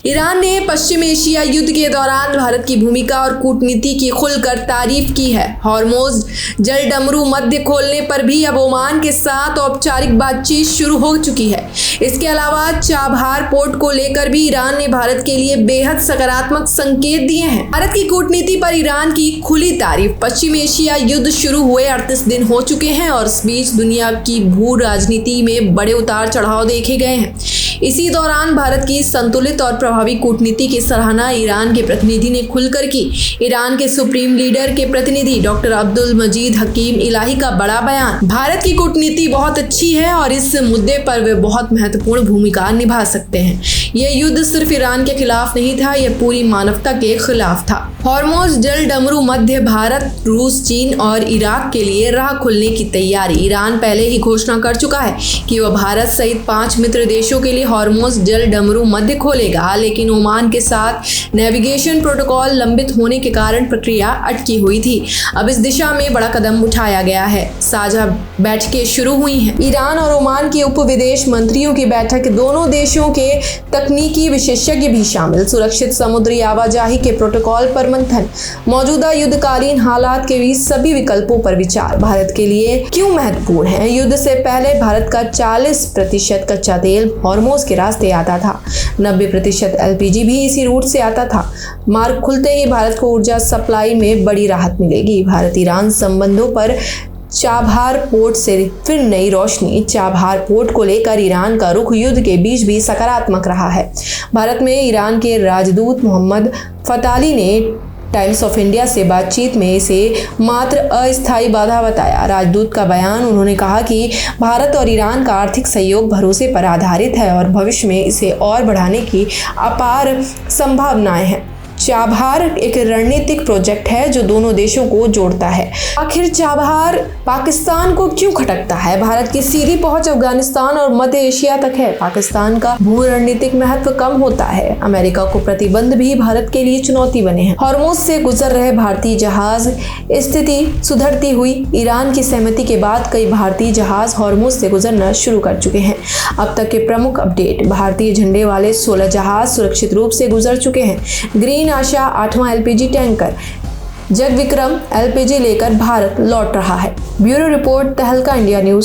Iran ने पश्चिम Asia युद्ध के दौरान भारत की भूमिका और कूटनीति की खुलकर तारीफ की है। हॉर्मोज जलडमरू मध्य खोलने पर भी अब ओमान के साथ औपचारिक बातचीत शुरू हो चुकी है। इसके अलावा चाबहार पोर्ट को लेकर भी ईरान ने भारत के लिए बेहद सकारात्मक संकेत दिए हैं। भारत की कूटनीति पर ईरान की खुली तारीफ। पश्चिम एशिया युद्ध शुरू हुए 38 दिन हो चुके हैं और इस बीच दुनिया की भू राजनीति में बड़े उतार चढ़ाव देखे गए हैं। इसी दौरान भारत की संतुलित और प्रभावी कूटनीति की सराहना ईरान के प्रतिनिधि ने खुलकर की। ईरान के सुप्रीम लीडर के प्रतिनिधि डॉक्टर अब्दुल मजीद हकीम इलाही का बड़ा बयान। भारत की कूटनीति बहुत अच्छी है और इस मुद्दे पर वे बहुत महत्वपूर्ण भूमिका निभा सकते हैं। यह युद्ध सिर्फ ईरान के खिलाफ नहीं था, यह पूरी मानवता के खिलाफ था। हॉर्मोज जलडमरू मध्य भारत, रूस, चीन और इराक के लिए राह खुलने की तैयारी। ईरान पहले ही घोषणा कर चुका है कि वह भारत सहित 5 मित्र देशों के लिए हॉर्मोज जलडमरू मध्य खोलेगा, लेकिन ओमान के साथ नेविगेशन प्रोटोकॉल लंबित होने के कारण प्रक्रिया अटकी हुई थी। अब इस दिशा में बड़ा कदम उठाया गया है। साझा बैठकें शुरू हुई हैं। ईरान और ओमान के उप विदेश मंत्रियों की बैठक, दोनों देशों के तकनीकी विशेषज्ञ भी शामिल। सुरक्षित समुद्री आवाजाही के प्रोटोकॉल पर मंथन। मौजूदा युद्धकालीन हालात के बीच सभी विकल्पों पर विचार। भारत के लिए क्यों महत्वपूर्ण है? युद्ध से पहले भारत का 40% कच्चा तेल हॉर्मोज के रास्ते आता था। 90% LPG भी इसी रूट से आता था। मार्ग खुलते ही भारत को ऊर्जा सप्लाई में बड़ी राहत मिलेगी। भारत ईरान संबंधों पर चाबहार पोर्ट से फिर नई रोशनी। चाबहार पोर्ट को लेकर ईरान का रुख युद्ध के बीच भी सकारात्मक रहा है। भारत में ईरान के राजदूत मोहम्मद फताली ने टाइम्स ऑफ इंडिया से बातचीत में इसे मात्र अस्थायी बाधा बताया। राजदूत का बयान, उन्होंने कहा कि भारत और ईरान का आर्थिक सहयोग भरोसे पर आधारित है और भविष्य में इसे और बढ़ाने की अपार संभावनाएं हैं। चाबहार एक रणनीतिक प्रोजेक्ट है जो दोनों देशों को जोड़ता है। आखिर चाबहार पाकिस्तान को क्यों खटकता है? भारत की सीधी पहुंच अफगानिस्तान और मध्य एशिया तक है। पाकिस्तान का भू रणनीतिक महत्व कम होता है। अमेरिका को प्रतिबंध भी भारत के लिए चुनौती बने हैं। हॉर्मोज से गुजर रहे भारतीय जहाज, स्थिति सुधरती हुई। ईरान की सहमति के बाद कई भारतीय जहाज हॉर्मोज से गुजरना शुरू कर चुके हैं। अब तक के प्रमुख अपडेट। भारतीय झंडे वाले 16 जहाज सुरक्षित रूप से गुजर चुके हैं। ग्रीन आशा 8वां LPG टैंकर जगविक्रम LPG लेकर भारत लौट रहा है। ब्यूरो रिपोर्ट, तहलका इंडिया न्यूज।